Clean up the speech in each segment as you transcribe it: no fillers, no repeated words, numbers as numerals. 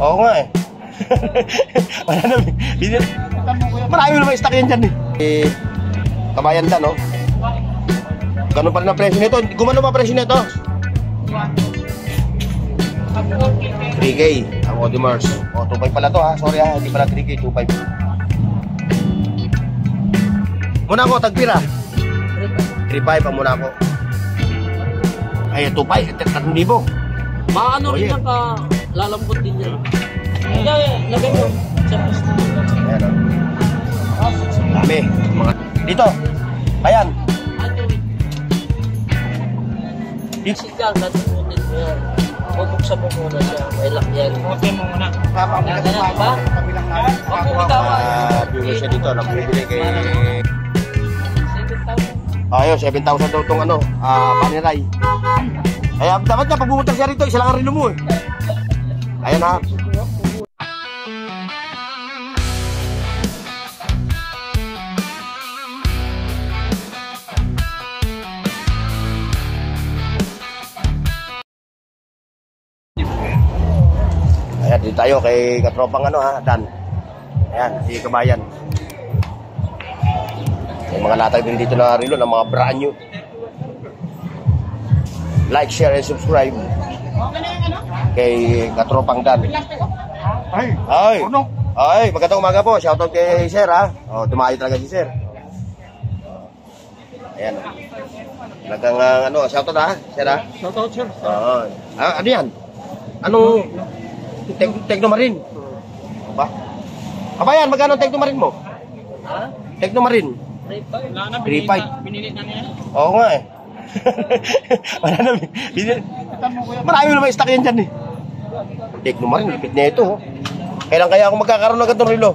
Oo nga eh. Wala na. Marami naman stock yan dyan eh. Kabayan Dan, no? Ganun pa rin ang presyo nito. Gumano pa presyo nito? 3K ang Audemars. O, 2.5 pala to ha. Sorry ha, hindi pala 3K, 2.5. Muna ko, tagpira 3.5 ang muna ko. Ay, 2.5, 3,000. Maano rin yan ka, lalambot din yan. Lagay mo. Ayan o. Dami. Dito. Ayan. Sigang, natutunin mo yan. Bubuksan mo muna siya. May lock yan. Okay mo muna. Ganyan ba? Viewers siya dito. Nagbibili kay... Ayun, 7,000 daw itong ano, paniray. Kaya dapat niya, pag bumutang siya rito, isa lang ang rilo mo eh. Ayan ha. Ayan, dito tayo kay katropang ano ha, Dan. Ayan, si Kabayan. May mga latag din dito na rilo ng mga brand new. Like, share, and subscribe kay katropang Dan. Ay, magandang umaga po. Shoutout kay Sir ha. O, tumayo talaga si Sir. Ayan. Talagang ano, shoutout ha, Sir ha. Shoutout, sir. Ano yan? Anong Technomarine? Ba? Kabayan, magkano Technomarine mo? Ha? Technomarine? 3.5. Binili na niya. Oo nga eh. Wala na. Marami naman stock yan dyan eh. Technomarine, lipit na ito. Kailan kaya ako magkakaroon ng ganitong relo?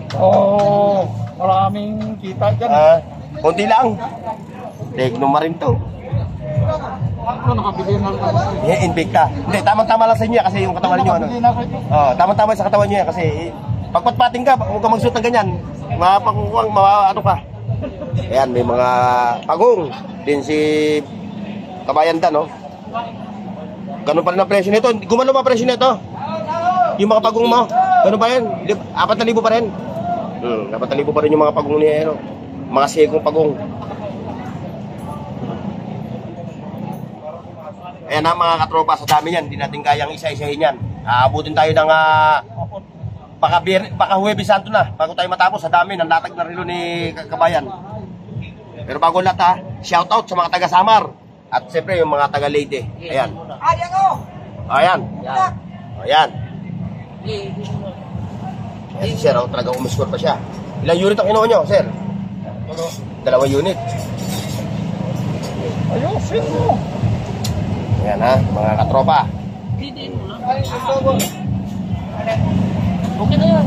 Maraming kita dyan. Konti lang. Technomarine to. Ano, nakabili na lang. Invicta. Hindi, tamang-tama lang sa inyo kasi yung katawan nyo. Ano? Tamang-tama sa katawan nyo kasi pagpatpating ka, huwag ka magsuot ng ganyan. Mapakukuhang, ano ka. Ayan, may mga pagong din si Kabayan Dan, no? Ganun pa rin ang presyo nito. Gumano pa presyo nito? Yung mga pagong mo, ganun pa rin? 4,000 pa rin? 4,000 pa rin yung mga pagong niya, no? Mga segong pagong. Ayan na mga katropa, sa dami yan, hindi natin kayang isa-isahin yan. Aabutin tayo ng baka Huwebes Santo na, bago tayo matapos, sa dami ng latag na relo ni Kabayan. Pero bago lahat ha, shoutout sa mga taga Samar, at siyempre yung mga taga Leyte. Ayan. Ayan. Ayan. Ayan si Sir, talaga umiscore pa siya. Ilang unit ang kinuha nyo, Sir? 2 unit. Ayusin mo. Ayan ha, mga katropa. Bidiin mo lang. Okay na yan.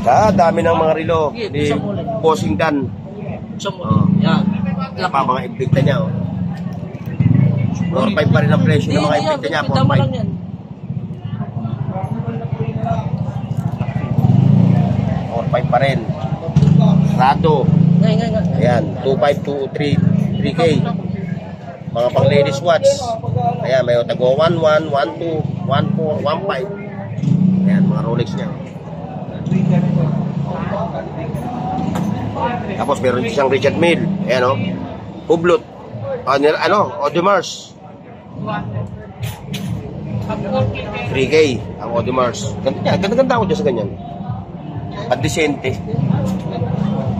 Sa dami ng mga relo ni Bossing Dan. Yan. Pa mga Invicta niya. 4.5 pa rin ang presyo ng mga Invicta niya. 4.5 pa rin. Rado. Ayan, 2.5 to 3K. Mga pang ladies watch. Ayan, may tago 1.1, 1.2, 1.4, 1.5. Ayan, mga Rolex niya. Tapos meron siyang Richard Mille. Ayan o. Hublot. Audemars. 3K ang Audemars. Ganda-ganda ako dyan sa ganyan. At disente.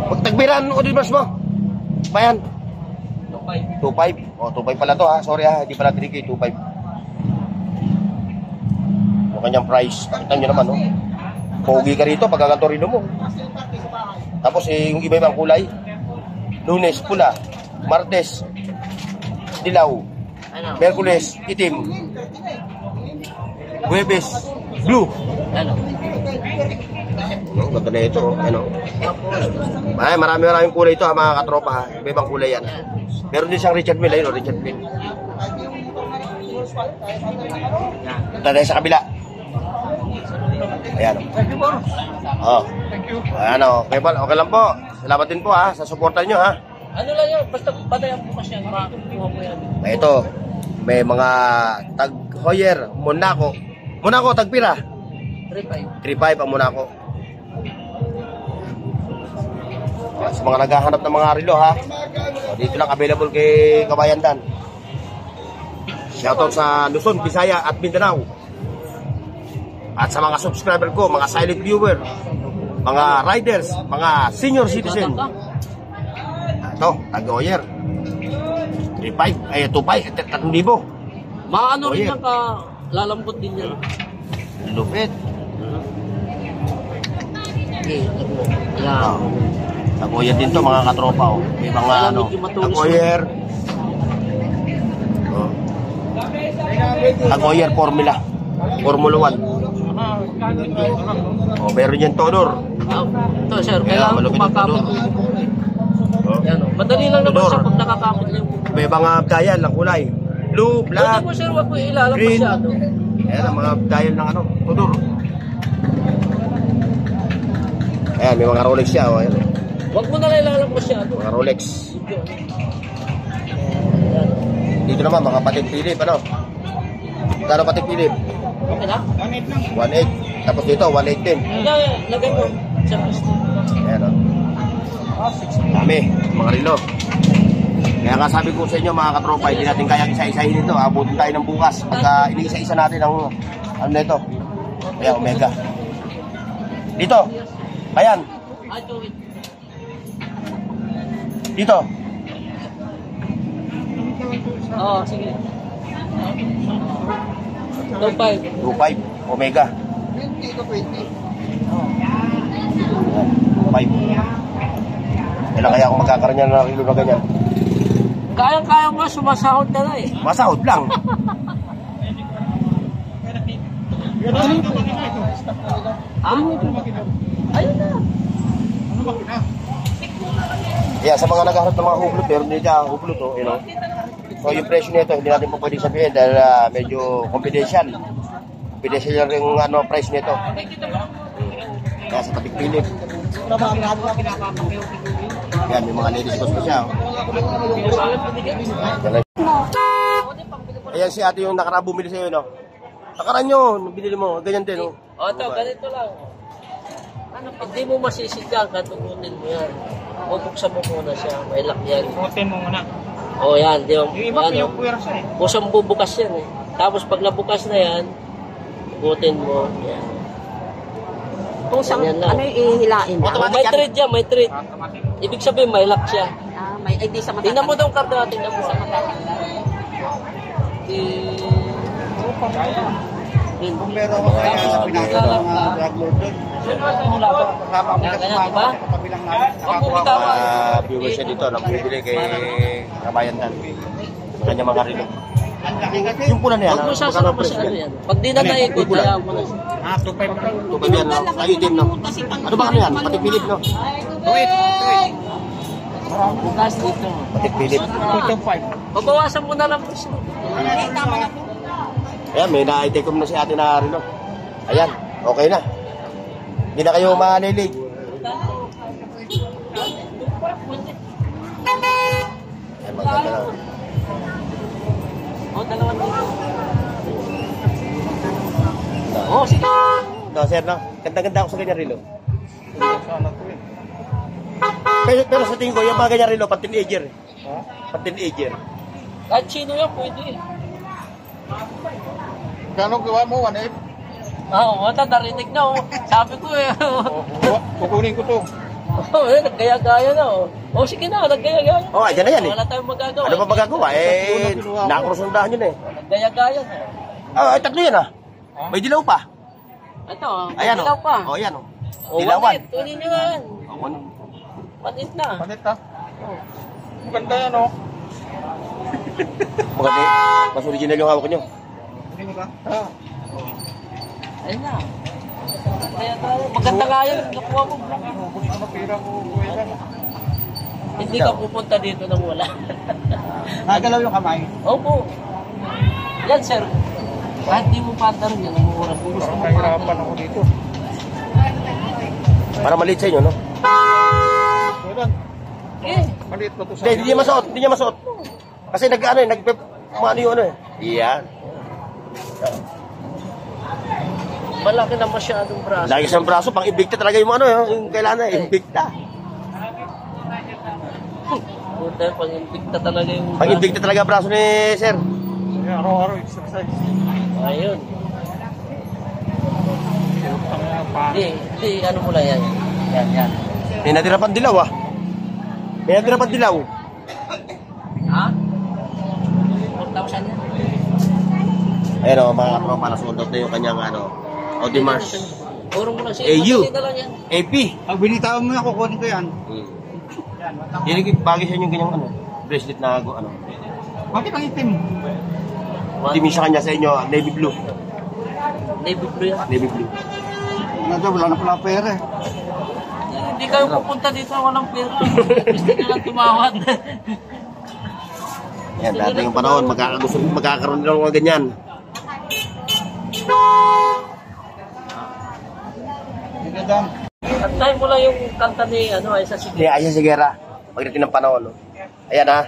Magtagbiran ang Audemars mo. Bayan. 2.5. O, 2.5 pala to ha. Sorry ha, hindi pala 3K, 2.5. Yung kanyang price. Pakita nyo naman, no? Pogi ka rito, pagkakantorino mo. Tapos, yung iba-ibang kulay. Lunes, pula. Martes, dilaw. Merkules, itim. Huwebes, blue. Ganda na ito, ano? Ay, maraming kulay ito ha, mga katropa ha. Iba-ibang kulay yan. Meron din siyang Richard Mille, ayun o, Richard Mille. Tayo sa kabila. Ayan o. Oh. Ayan o, okay lang po. Salamat din po ha, sa suporta nyo ha. Ano lang yun, basta batayan bukas yan, makakuha mo yan. Ito, may mga tag Hoyer, Monaco, tagpira. 3.5. 3.5 ang Monaco. Sa mga naghahanap ng mga relo ha, dito lang available kay Kabayan Dan. Shoutout sa Luzon, Visaya at Mindanao. At sa mga subscriber ko, mga silent viewer, mga riders, mga senior citizen. Ito, Tag-Heuer. 3.5, ay 2.5, 3,000. Maano rin Heuer. yan ka, lalambot din yan. Lupit. Okay, yan. Tag-Heuer din to mga katropa. Oh. May mga ano, Tag-Heuer. Oh. Tag-Heuer Formula 1. Oh, meron yan Todor. Ito sir, Kaya, kailangan malupit ang kumakapit tulo. yung bubong. Oh. Yan o. Madali lang naman Tudor. siya pag nakakapit lang yung bubong. May mga dial ng kulay. Blue, Pwede black, mo sir, wag mo ilalang green. masyado. Ayan ang mga dial ng ano, Todor. Ayan, may mga Rolex siya. Oh, ayan. Wag mo na lang ilalang masyado. Mga Rolex. Yan. Dito naman, mga Patek Philippe, ano? Kano Patek Philippe? Okay na? 1.8. Tapos dito, 1.8 din. Lagay mo. Sa plastic. Ayan, oh. Dami, mga relo. Kaya nga sabi ko sa inyo mga katropa, hindi natin kayang isa-isahin ito. Abutin tayo ng bukas. Pagka iniisa-isa natin ang ano na ito. Kaya Omega. Dito. Ayan. I do it. Dito. Oo, sige. 2.5. 2.5. Omega. 2.5. Kailan kaya ako magkakaroon niya ng relo na ganyan? Kaya-kaya mo, sumasahod na na eh. Masahod lang. Ayun na. Yeah, sa mga naghahanap ng mga hublot, meron din dyan hublot, oh, you know. So yung presyo nito, hindi natin po pwede sabihin dahil medyo confidential. Confidential rin yung ano, price nito. Kaya sa Patek Philippe. Yan, may mga ladies cost pa siya. Oh. Ayan si ate yung nakaraan bumili sa'yo, no? Nakaraan yun, binili mo, ganyan din, oh. O, ito, ganito lang. Hindi mo masisidyan, katugunin mo yan. Bubuksan mo muna siya, may lock yan. Putin mo muna. O, yan, di ba? Yung iba pinupwersa eh. Kusang bubukas yan eh. Tapos pag nabukas na yan, butin mo. Yan. Kung saan, Ganyan lang. ano yung ihilain na? O, may trade yan, may trade. Automatic. Ibig sabihin, may lock siya. May ID sa mata. Tingnan mo daw ang card natin. Tingnan mo sa mata. Kung meron ako kaya sa pinakita ng mga drug lord doon. Kasama ko sa sumama sa kabilang namin. Nakakuha ko. Viewers siya dito, nagbibili kay Kabayan Dan. Kanya mga relo. Ang laki kasi. Yung pula na yan, Huwag mo magkano sasama ang mo price sa ano niyan? yan. Pag di na naikot, kaya mo na. 2.5 na. Tupad yan, no? Ay, itim, no? Ano ba ano yan? Patek Philippe, no? Bukas dito. Patek Philippe. 2.5. Babawasan mo na lang po siya. Ayan, may na-itekom na si ate na relo. Ayan, okay na. Hindi na kayo manilig. Ayan, maganda na. O, dalawa dito. O, sige. No, sir, no? Ganda-ganda ako sa ganyan relo. Sana to eh. Pero sa tingin ko, yung mga ganyan relo, pang teenager. Pang teenager. Kahit sino yan, pwede. Gano'ng gawa mo? 1.8? Oo, wala, narinig na. Sabi ko eh. Kukunin ko to. Naggaya-gaya na. O, sige na, naggaya-gaya. Oh, ayan na yan eh. Wala tayong magagawa. Ano pa magagawa? Eh, nakakusundahan yun eh. Naggaya-gaya na. Oh, ay, tatlo yan ah. May dilaw pa. Ito, Ayan dilaw oh. pa. Oh, ayan oh. O, Dilawan. wanit. Kunin nyo nga yan. Oh, ano? Wanit na. Panit ha? Maganda yan oh. Maganda mas original yung hawak nyo. Hindi mo ka? Ayun na. Maganda nga yun. Nakuha mo. Bukit na pera ko. Kuya. Hindi ka pupunta dito nang wala. Nagalaw yung kamay. Opo. Yan, sir. Kahit di mo pattern yan, namumura. Kung gusto mo Kahirapan pattern. ako dito. Para maliit sa inyo, no? Kuya, Eh, maliit na to sa Hindi niya masuot. Hindi niya masuot. Kasi nag-ano eh, nag-ano yung ano eh. Iyan. Malaki na masyadong braso. Lagi sa braso, pang Invicta talaga yung ano, yung kailangan, Invicta. Puta, pang-invicta talaga yung Pang Invicta talaga braso ni sir. Araw-araw exercise. Ayun. Hindi, ano mo lang yan. Yan. May natira pang dilaw ah. May natira pang dilaw. Ha? 4,000 yan. Ayun o, mga katropa, nasundot na yung kanyang ano, Audemars. Puro mo lang siya. AU. Madali na lang yan. AP. Pag binitawan mo na, kukunin ko yan. Hindi bagay sa inyo yung ganyang ano, bracelet na ano. Bakit ang itim? Timin sa kanya sa inyo, navy blue. Navy blue yan. Navy blue. Wala na pala pera eh. Hindi kayo pupunta dito, walang pera. Gusto nyo lang tumawad. Yan, dati yung panahon, magkakaroon nila ng mga ganyan. Nagandang. Antayin mo lang yung kanta ni, ay sa sige. Hindi, Aisha Sigera. Pagdating ng panahon. No? Ayan ha.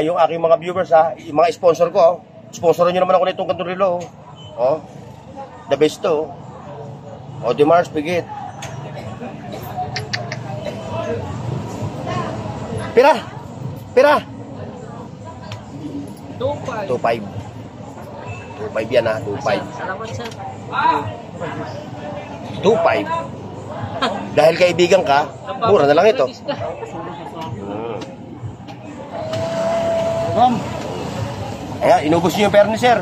Yung aking mga viewers ha, yung mga sponsor ko. Sponsoran nyo naman ako na itong kanturilo. The best to. Audemars Piguet. Pira! 2.5 yan ha, 2.5 Salamat sir. 2.5 Dahil kaibigan ka, mura na lang ito. Ayan, inubos niyo yung pera ni sir.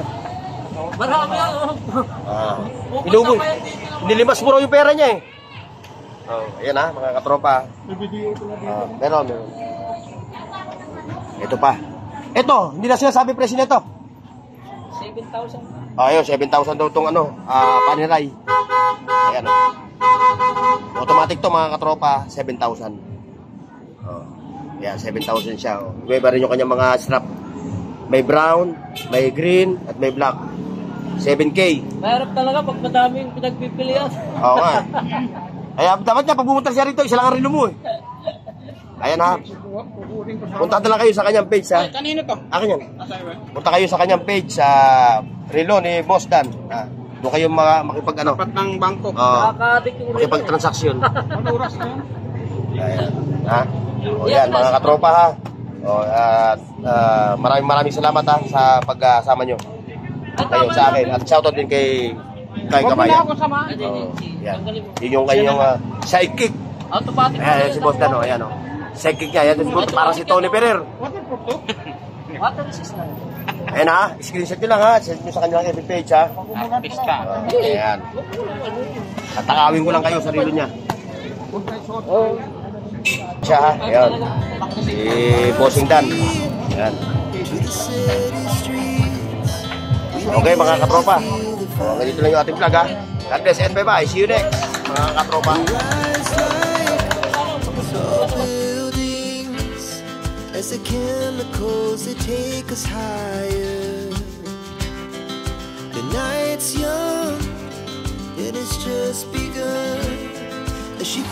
Marami ako. Inubos. Nilimas mo raw yung pera niya eh. Ayan ha, mga katropa. Meron. Ito pa. Ito, hindi na sinasabi presyo nito. 7,000. Ayun, 7,000 daw itong paniray. Ayan o. Automatic to mga katropa, 7,000. Ayan, 7,000 siya. Iba rin yung kanyang mga strap. May brown, may green, at may black. 7K. Mahirap talaga pag madaming pinagpipilian. Oo nga. Kaya dapat niya, pag pumunta siya rito, isa lang ang relo mo eh. Ayan ha. Punta na lang kayo sa kanyang page ha. Kanino to? Akin yan. Punta kayo sa kanyang page sa relo ni Boss Dan. Doon kayo makipag ano. Tapat ng bangko. Nakakadik yung Makipag-transaction. Ano oras na yan? Ayan. Ha? O yan, mga katropa ha. Maraming salamat ha sa pagsama nyo. Kayo sa akin. At shoutout din kay Kabayan. Yan. Yun yung kanyang sidekick. automatic. Ayan, si Boss Dan o. Ayan o. Sidekick niya. Yan, parang si Tony Ferrer. Water resistant. Ayan ha. Screenshot nyo lang ha. Send nyo sa kanyang FB page ha. Ayan. At takawin ko lang kayo sa relo niya. Siya ha. Ayan. Si Bossing Dan. Ayan. Okay mga katropa. Ganito lang yung ating vlog ha. God bless and bye bye. See you next mga katropa. As the chemicals they take us higher. The night's young, it has just begun. As she